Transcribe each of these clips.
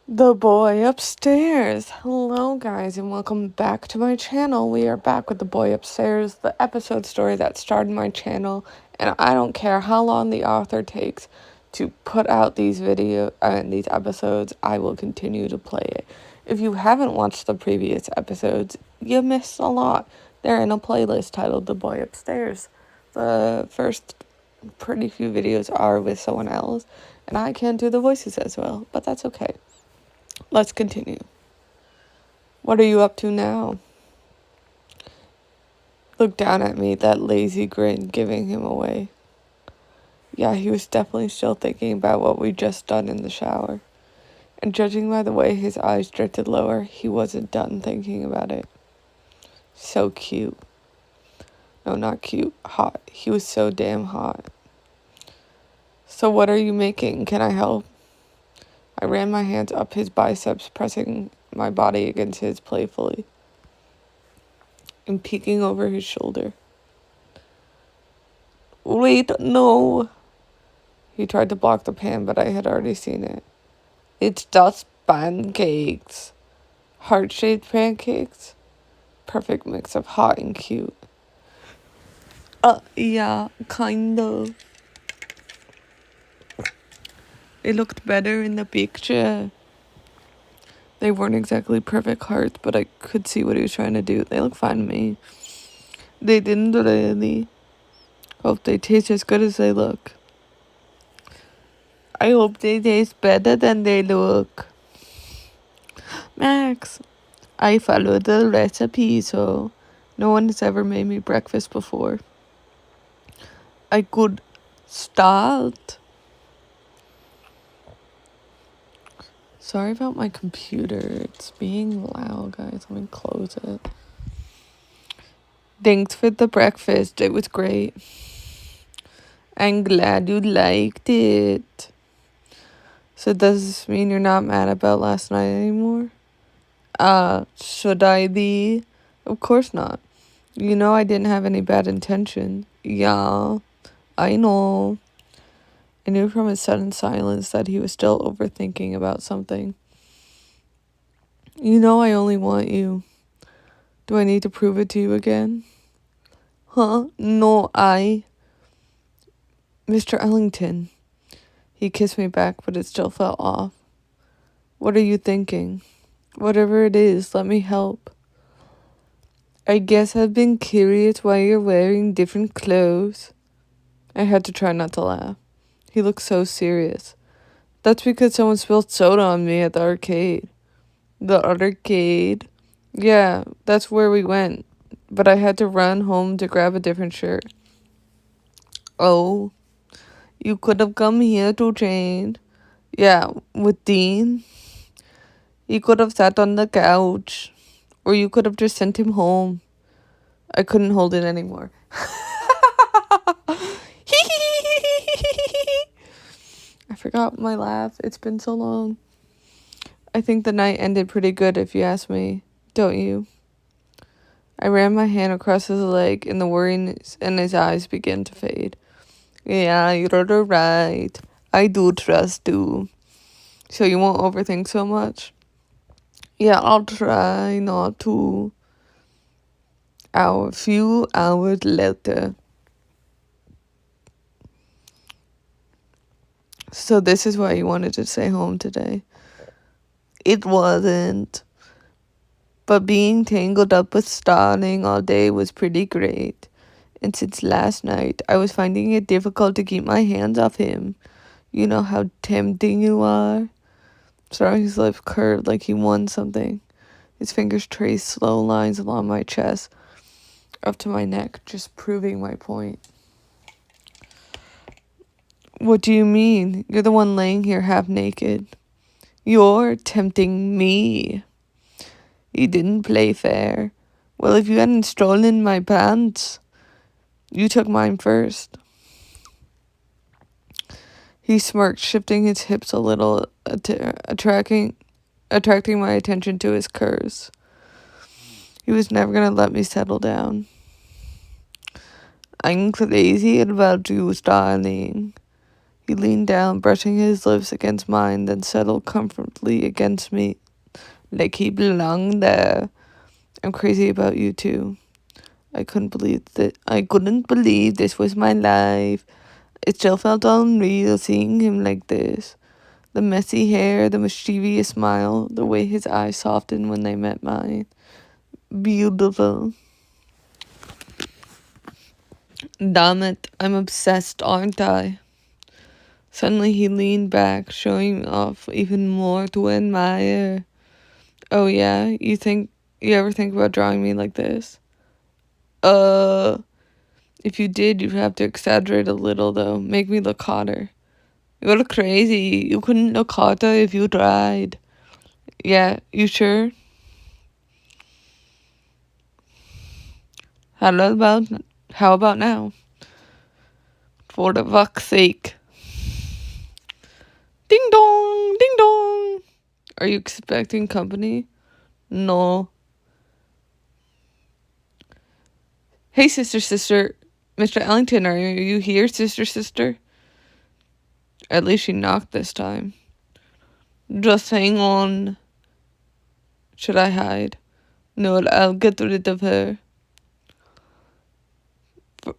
The boy upstairs. Hello, guys, and welcome back to my channel. We are back with The Boy Upstairs, the episode story that started my channel, and I don't care how long the author takes to put out these these episodes. I will continue to play it. If you haven't watched the previous episodes, you missed a lot. They're in a playlist titled The Boy Upstairs. The first pretty few videos are with someone else, and I can't do the voices as well, but that's okay. Let's continue. What are you up to now? Looked down at me, that lazy grin giving him away. Yeah, he was definitely still thinking about what we'd just done in the shower. And judging by the way his eyes drifted lower, he wasn't done thinking about it. So cute. No, not cute. Hot. He was so damn hot. So what are you making? Can I help? I ran my hands up his biceps, pressing my body against his playfully, and peeking over his shoulder. Wait, no. He tried to block the pan, but I had already seen it. It's just pancakes. Heart-shaped pancakes. Perfect mix of hot and cute. Yeah, kind of. It looked better in the picture. They weren't exactly perfect hearts, but I could see what he was trying to do. They look fine to me. They didn't really. Hope they taste as good as they look. I hope they taste better than they look. Max, I followed the recipe, so no one has ever made me breakfast before. I could start. Sorry about my computer. It's being loud, guys. Let me close it. Thanks for the breakfast. It was great. I'm glad you liked it. So does this mean you're not mad about last night anymore? Should I be? Of course not. You know I didn't have any bad intention. Yeah, I know. I knew from his sudden silence that he was still overthinking about something. You know I only want you. Do I need to prove it to you again? Huh? No, Mr. Ellington. He kissed me back, but it still felt off. What are you thinking? Whatever it is, let me help. I guess I've been curious why you're wearing different clothes. I had to try not to laugh. He looked so serious. That's because someone spilled soda on me at the arcade. The arcade? Yeah, that's where we went. But I had to run home to grab a different shirt. Oh, you could have come here to change. Yeah, with Dean. He could have sat on the couch. Or you could have just sent him home. I couldn't hold it anymore. I forgot my laugh. It's been so long. I think the night ended pretty good if you ask me. Don't you? I ran my hand across his leg and the worriness in his eyes began to fade. Yeah, you're right. I do trust you. So you won't overthink so much? Yeah, I'll try not to. A few hours later. So this is why you wanted to stay home today. It wasn't. But being tangled up with Starling all day was pretty great. And since last night, I was finding it difficult to keep my hands off him. You know how tempting you are? Starling's lips curved like he won something. His fingers traced slow lines along my chest, up to my neck, just proving my point. What do you mean? You're the one laying here half naked. You're tempting me. You didn't play fair. Well, if you hadn't stolen my pants, you took mine first. He smirked, shifting his hips a little, attracting my attention to his curves. He was never going to let me settle down. I'm crazy about you, darling. He leaned down, brushing his lips against mine, then settled comfortably against me, like he belonged there. I'm crazy about you too. I couldn't believe this was my life. It still felt unreal seeing him like this. The messy hair, the mischievous smile, the way his eyes softened when they met mine. Beautiful. Damn it, I'm obsessed, aren't I? Suddenly he leaned back, showing off even more to admire. Oh yeah, you ever think about drawing me like this? If you did, you'd have to exaggerate a little though, make me look hotter. You're crazy. You couldn't look hotter if you tried. Yeah, you sure? How about how about now? For the fuck's sake. Ding dong, ding dong. Are you expecting company? No. Hey, sister. Mr. Ellington, are you here, sister? At least she knocked this time. Just hang on. Should I hide? No, I'll get rid of her.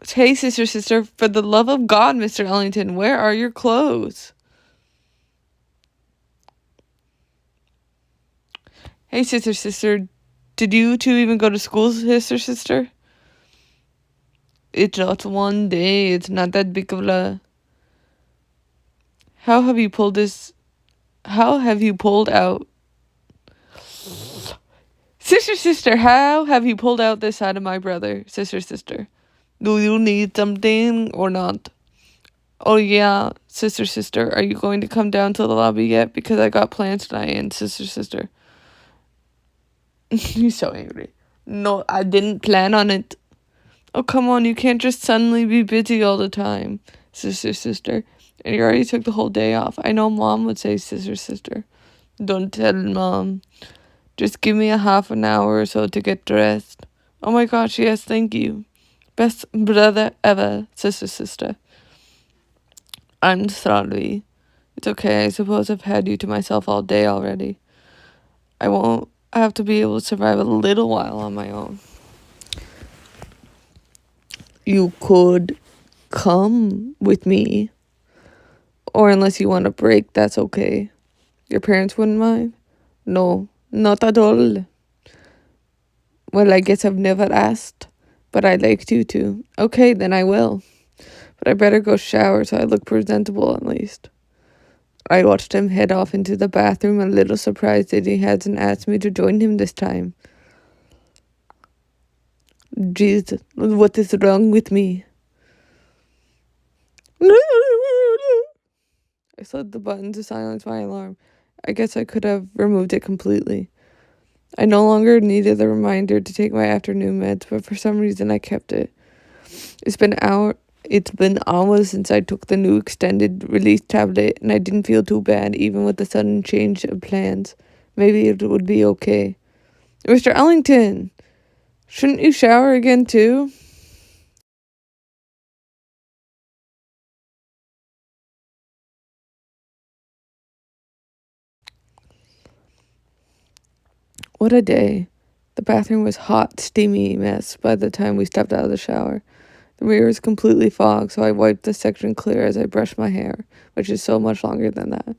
Hey, sister, for the love of God, Mr. Ellington, where are your clothes? Hey, sister, did you two even go to school, sister? It's just one day, it's not that big of a... How have you pulled out... Sister, how have you pulled out this side of my brother, sister? Do you need something or not? Oh yeah, sister, are you going to come down to the lobby yet? Because I got plans tonight, and sister. He's so angry. No, I didn't plan on it. Oh, come on, you can't just suddenly be busy all the time, sister. And you already took the whole day off. I know Mom would say sister. Don't tell Mom. Just give me a half an hour or so to get dressed. Oh my gosh, yes, thank you. Best brother ever, sister. I'm sorry. It's okay, I suppose I've had you to myself all day already. I have to be able to survive a little while on my own. You could come with me. Or unless you want a break, that's okay. Your parents wouldn't mind? No, not at all. Well, I guess I've never asked, but I'd like to. Okay, then I will. But I better go shower so I look presentable at least. I watched him head off into the bathroom, a little surprised that he hasn't asked me to join him this time. Jeez, what is wrong with me? I slid the button to silence my alarm. I guess I could have removed it completely. I no longer needed the reminder to take my afternoon meds, but for some reason I kept it. It's been hours since I took the new extended release tablet, and I didn't feel too bad, even with the sudden change of plans. Maybe it would be okay. Mr. Ellington, shouldn't you shower again too? What a day. The bathroom was hot, steamy mess by the time we stepped out of the shower. The mirror was completely fogged, so I wiped the section clear as I brushed my hair, which is so much longer than that.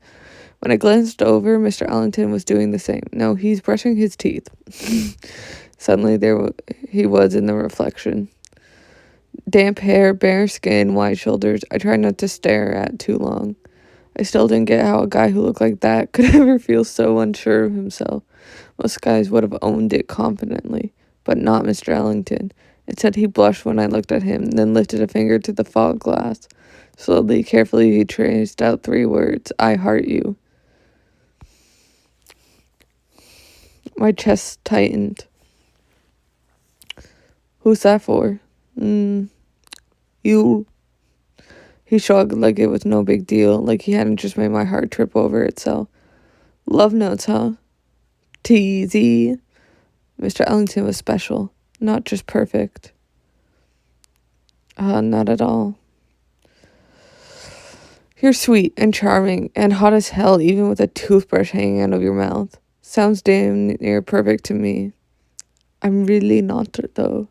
When I glanced over, Mr. Ellington was doing the same. No, he's brushing his teeth. Suddenly, he was in the reflection. Damp hair, bare skin, wide shoulders. I tried not to stare at too long. I still didn't get how a guy who looked like that could ever feel so unsure of himself. Most guys would have owned it confidently, but not Mr. Ellington. Instead, he blushed when I looked at him, then lifted a finger to the fog glass. Slowly, carefully, he traced out 3 words. I heart you. My chest tightened. Who's that for? You. He shrugged like it was no big deal, like he hadn't just made my heart trip over itself. Love notes, huh? TZ. Mr. Ellington was special, not just perfect. Not at all. You're sweet and charming and hot as hell, even with a toothbrush hanging out of your mouth. Sounds damn near perfect to me. I'm really not, though.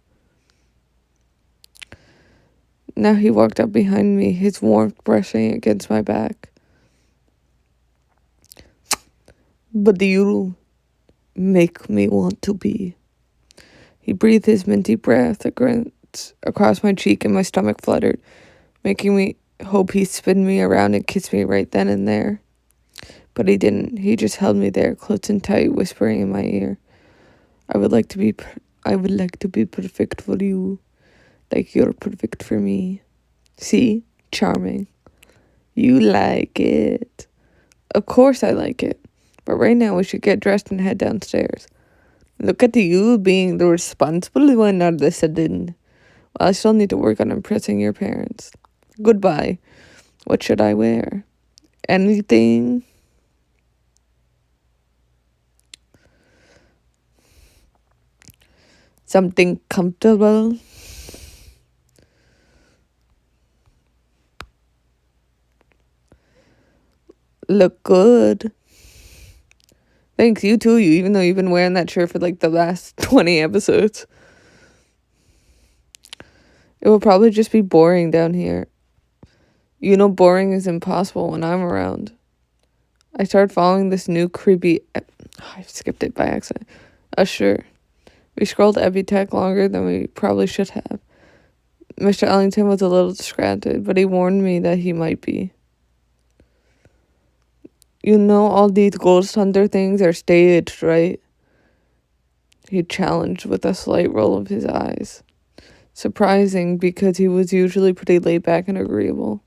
Now he walked up behind me, his warmth brushing against my back. But you make me want to be. He breathed his minty breath across my cheek, and my stomach fluttered, making me hope he'd spin me around and kiss me right then and there. But he didn't. He just held me there, close and tight, whispering in my ear, I would like to be perfect for you, like you're perfect for me. See? Charming. You like it. Of course I like it. But right now we should get dressed and head downstairs. Look at you being the responsible one all of a sudden. Well, I still need to work on impressing your parents. Goodbye. What should I wear? Anything? Something comfortable? Look good. Thanks, you too, even though you've been wearing that shirt for like the last 20 episodes. It will probably just be boring down here. You know, boring is impossible when I'm around. I started following this new creepy... I skipped it by accident. Sure. We scrolled Epitech longer than we probably should have. Mr. Ellington was a little distracted, but he warned me that he might be. You know all these ghost hunter things are staged, right? He challenged with a slight roll of his eyes. Surprising, because he was usually pretty laid back and agreeable.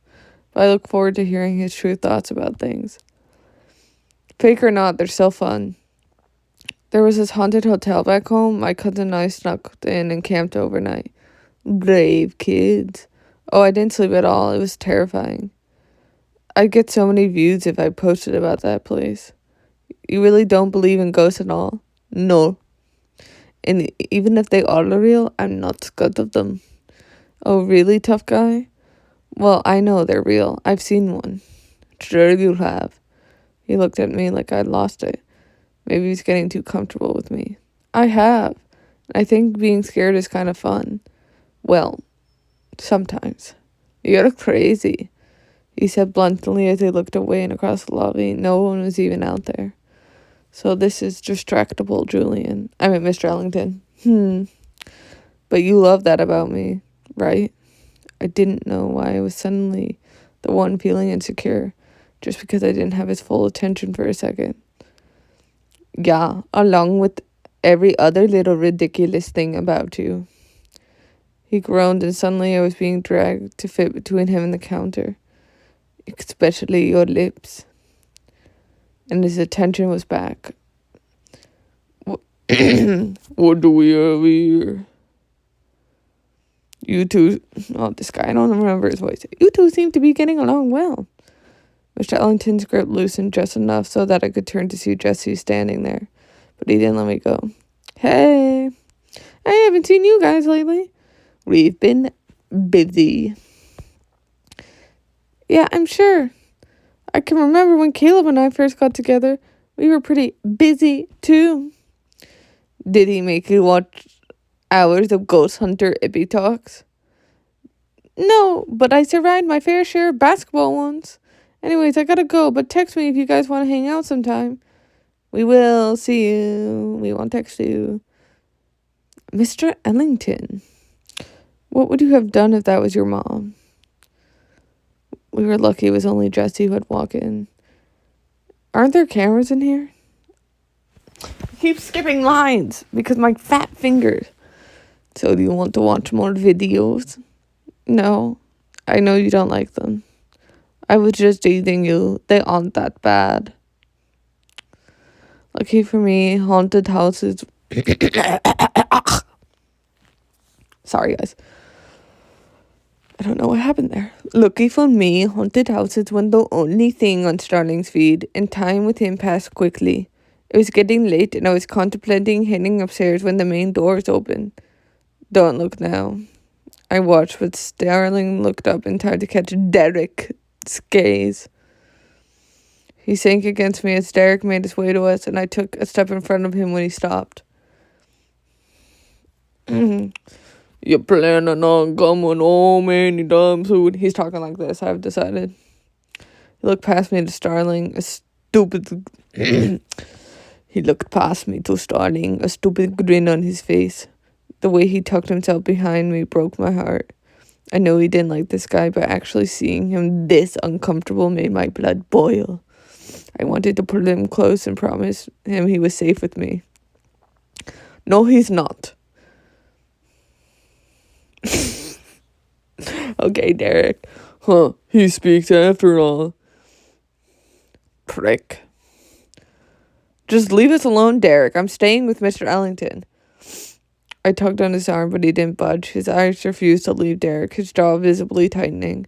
But I look forward to hearing his true thoughts about things. Fake or not, they're still fun. There was this haunted hotel back home. My cousin and I snuck in and camped overnight. Brave kids. Oh, I didn't sleep at all. It was terrifying. I'd get so many views if I posted about that place. You really don't believe in ghosts at all? No. And even if they are real, I'm not scared of them. Oh, really, tough guy? Well, I know they're real. I've seen one. Sure you have. He looked at me like I'd lost it. Maybe he's getting too comfortable with me. I have. I think being scared is kind of fun. Well, sometimes. You're crazy, he said bluntly as he looked away and across the lobby. No one was even out there. So this is distractible Julian. I mean, Mr. Ellington. But you love that about me, right? I didn't know why I was suddenly the one feeling insecure, just because I didn't have his full attention for a second. Yeah, along with every other little ridiculous thing about you. He groaned, and suddenly I was being dragged to fit between him and the counter. Especially your lips. And his attention was back. What do we have here? You two... Oh, this guy, I don't remember his voice. You two seem to be getting along well. Mr. Ellington's grip loosened just enough so that I could turn to see Jesse standing there. But he didn't let me go. Hey. I haven't seen you guys lately. We've been busy. Yeah, I'm sure. I can remember when Caleb and I first got together. We were pretty busy, too. Did he make you watch hours of Ghost Hunter Ippy Talks? No, but I survived my fair share of basketball ones. Anyways, I gotta go, but text me if you guys want to hang out sometime. We will. See you. We won't text you. Mr. Ellington, what would you have done if that was your mom? We were lucky it was only Jesse who had walked in. Aren't there cameras in here? I keep skipping lines because my fat fingers. So do you want to watch more videos? No, I know you don't like them. I was just teasing you. They aren't that bad. Lucky for me, haunted houses... Sorry, guys. I don't know what happened there. Lucky for me, haunted houses weren't the only thing on Starling's feed, and time with him passed quickly. It was getting late, and I was contemplating heading upstairs when the main doors opened. Don't look now. I watched, but Starling looked up and tried to catch Derek Gaze. He sank against me as Derek made his way to us, and I took a step in front of him when he stopped. You're planning on coming home anytime soon. He's talking like this, I've decided. He looked past me to Starling, a stupid... He looked past me to Starling, a stupid grin on his face. The way he tucked himself behind me broke my heart. I know he didn't like this guy, but actually seeing him this uncomfortable made my blood boil. I wanted to pull him close and promise him he was safe with me. No, he's not. Okay, Derek. Huh, he speaks after all. Prick. Just leave us alone, Derek. I'm staying with Mr. Ellington. I tugged on his arm, but he didn't budge. His eyes refused to leave Derek, his jaw visibly tightening.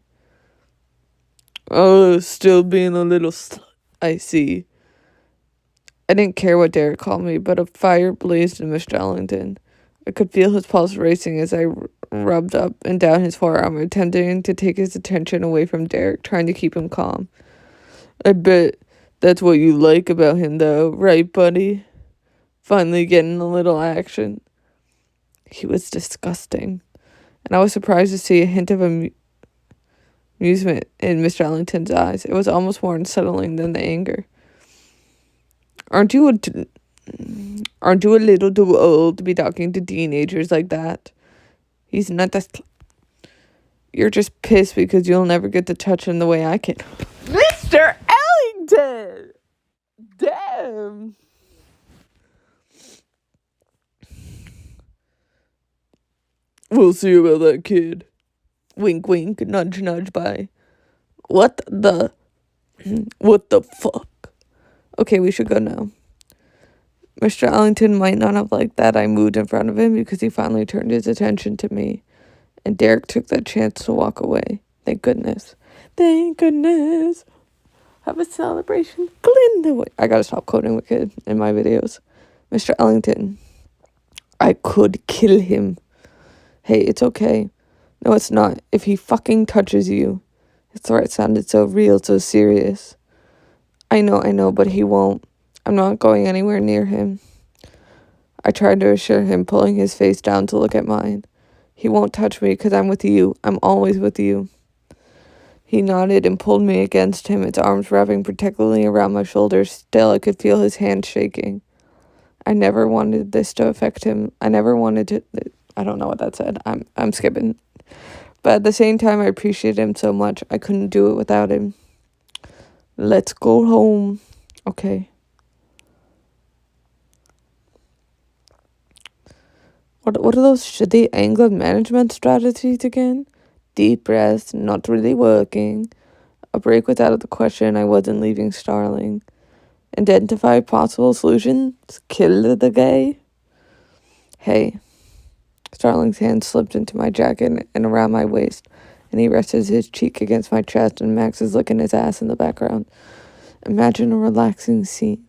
Oh, still being a little I see. I didn't care what Derek called me, but a fire blazed in Mr. Ellington. I could feel his pulse racing as I rubbed up and down his forearm, attempting to take his attention away from Derek, trying to keep him calm. I bet that's what you like about him, though, right, buddy? Finally getting a little action. He was disgusting, and I was surprised to see a hint of amusement in Mr. Ellington's eyes. It was almost more unsettling than the anger. Aren't you a little too old to be talking to teenagers like that? He's not that... You're just pissed because you'll never get to touch him the way I can. Mr. Ellington! Damn! We'll see about that kid. Wink, wink, nudge, nudge, bye. What the fuck? Okay, we should go now. Mr. Ellington might not have liked that I moved in front of him because he finally turned his attention to me. And Derek took that chance to walk away. Thank goodness. Thank goodness. Have a celebration. Glinda. I gotta stop quoting Wicked in my videos. Mr. Ellington. I could kill him. Hey, it's okay. No, it's not. If he fucking touches you. His threat sounded so real, so serious. I know, but he won't. I'm not going anywhere near him. I tried to assure him, pulling his face down to look at mine. He won't touch me because I'm with you. I'm always with you. He nodded and pulled me against him, his arms wrapping protectively around my shoulders. Still, I could feel his hand shaking. I never wanted this to affect him. I never wanted to... I don't know what that said. I'm skipping. But at the same time, I appreciated him so much. I couldn't do it without him. Let's go home. Okay. What are those shitty anger management strategies again? Deep breaths, not really working. A break was out of the question. I wasn't leaving Starling. Identify possible solutions. Kill the guy. Hey. Starling's hand slipped into my jacket and around my waist, and he rested his cheek against my chest, and Max is licking his ass in the background. Imagine a relaxing scene.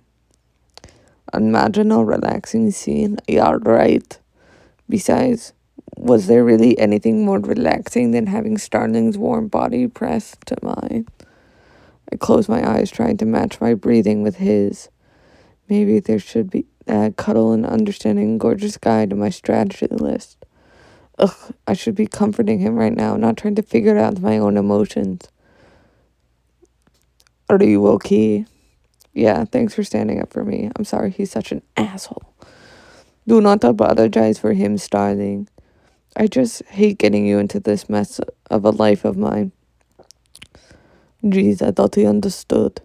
You're right. Besides, was there really anything more relaxing than having Starling's warm body pressed to mine? I closed my eyes, trying to match my breathing with his. Maybe there should be add cuddle and understanding gorgeous guy to my strategy list. Ugh, I should be comforting him right now, not trying to figure out my own emotions. Are you okay? Yeah, thanks for standing up for me. I'm sorry he's such an asshole. Do not apologize for him, Starling. I just hate getting you into this mess of a life of mine. Jeez, I thought he understood.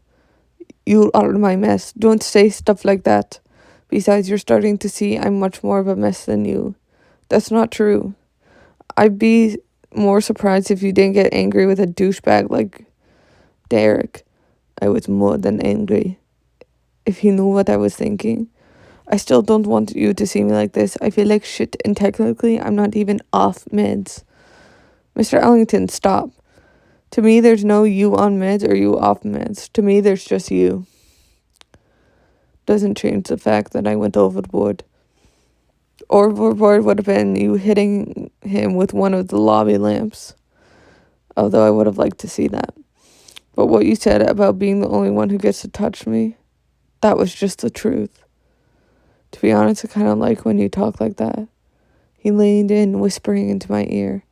You are my mess. Don't say stuff like that. Besides, you're starting to see I'm much more of a mess than you. That's not true. I'd be more surprised if you didn't get angry with a douchebag like Derek. I was more than angry. If he knew what I was thinking. I still don't want you to see me like this. I feel like shit, and technically I'm not even off meds. Mr. Ellington, stop. To me, there's no you on meds or you off meds. To me, there's just you. Doesn't change the fact that I went overboard. Overboard would have been you hitting him with one of the lobby lamps. Although I would have liked to see that. But what you said about being the only one who gets to touch me, that was just the truth. To be honest, I kind of like when you talk like that. He leaned in, whispering into my ear.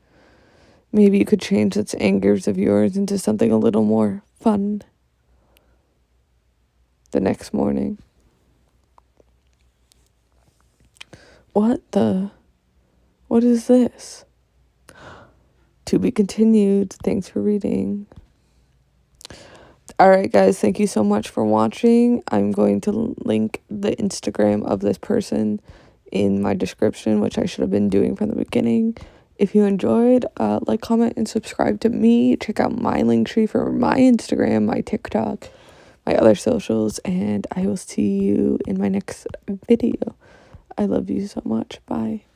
Maybe you could change such angers of yours into something a little more fun. The next morning. What is this? To be continued. Thanks for reading. Alright guys, thank you so much for watching. I'm going to link the Instagram of this person in my description, which I should have been doing from the beginning. If you enjoyed, like, comment, and subscribe to me. Check out my Linktree for my Instagram, my TikTok, my other socials, and I will see you in my next video. I love you so much. Bye.